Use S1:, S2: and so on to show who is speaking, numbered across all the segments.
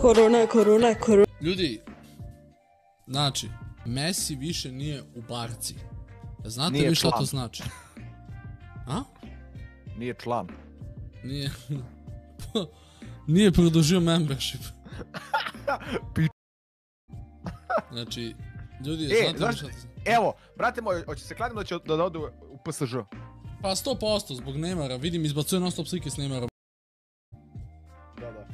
S1: Korona.
S2: Ljudi, znači, Messi više nije u Barci. Znate
S3: Nije
S2: vi šta
S3: član.
S2: to znači? A?
S3: Nije član.
S2: Nije... Nije produžio membership. Znači, ljudi, znate vi šta to znači?
S3: Evo, brate moj, hoće se kladim da odu u PSG.
S2: Pa 100% zbog Neymara, vidim izbacuje non stop slike s Neymara.
S3: Da.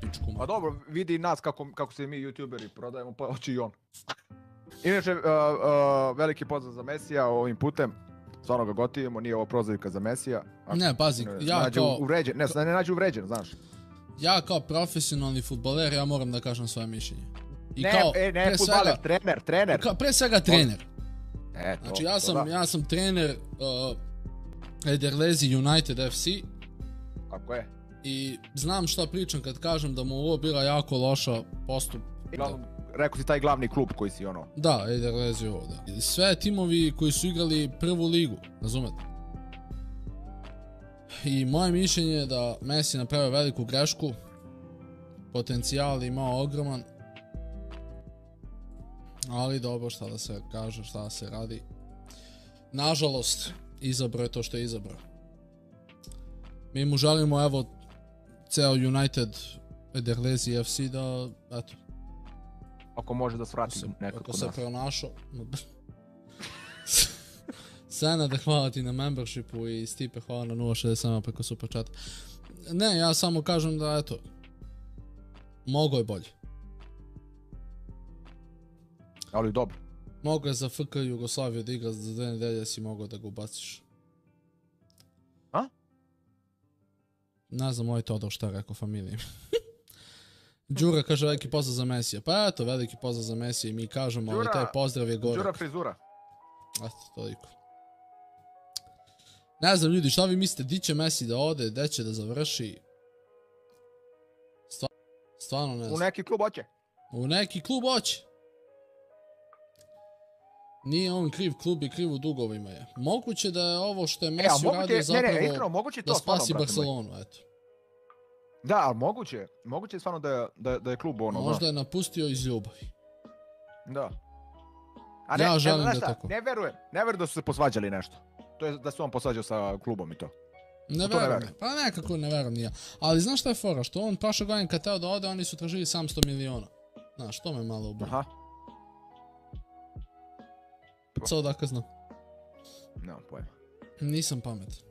S2: Pičku mu.
S3: Pa dobro, vidi nas kako se mi youtuberi prodajemo, pa hoće i on. Inače, veliki pozdrav za Mesija ovim putem. Stvarno ga gotivimo, nije ovo prozivka za Mesija.
S2: Ne, pazi, ja kao...
S3: Ne nađe uvređen, znaš.
S2: Ja kao profesionalni fudbaler, ja moram da kažem svoje mišljenje. I
S3: Ne, fudbaler, trener.
S2: Pre svega trener.
S3: To,
S2: znači ja sam trener Ederlezi United FC.
S3: Kako je?
S2: I znam šta pričam kad kažem da mu ovo bila jako loša postup.
S3: Rekao si taj glavni klub koji si ono...
S2: Da, Ederlezi ovo, da. Sve timovi koji su igrali prvu ligu, razumete? I moje mišljenje je da Messi napravio veliku grešku. Potencijal imao ogroman. Ali dobro, šta da se kaže, šta da se radi. Nažalost, izabrao je to što je izabrao. Mi mu želimo, evo, ceo United Ederlezi FC da, eto.
S3: Ako može da svrati nekako
S2: ako se pronašao. Senade, hvala ti na membershipu i Stipe, hvala na 0.67 preko super chat. Ne, ja samo kažem da, eto, mogo je bolje.
S3: Ali dobro.
S2: Mogo je za FK Jugoslaviju da igra za 2 nedelje, si mogao da ga ubaciš.
S3: A?
S2: Ne znam, ovaj Todor šta rekao familiji. Đura kaže veliki pozdrav za Mesija. Pa eto, veliki pozdrav za Mesija i mi kažemo, ali taj pozdrav je gorak.
S3: Đura frizura.
S2: Eto, toliko. Ne znam ljudi, šta vi mislite, di će Messi da ode, gde će da završi? Stvarno ne znam.
S3: U neki klub hoće.
S2: U neki klub hoće. Nije on kriv, klub je kriv u dugovima je. Moguće da je ovo što je Messi uradio zapravo da spasi Barcelonu, eto.
S3: Da, ali moguće je stvarno da je klub ono.
S2: Možda je napustio iz ljubavi.
S3: Da.
S2: Ja želim da tako.
S3: Ne verujem da su se posvađali nešto. To je da se on posvađao sa klubom i to.
S2: Ne verujem. Pa nekako ne verujem nije. Ali znaš šta je fora? Što on prošle godine kad teo da ode, oni su tražili 700 miliona. Znaš, to me malo ubilo.
S3: Aha.
S2: Co da znam.
S3: Nemam pojma.
S2: Nisam pametan.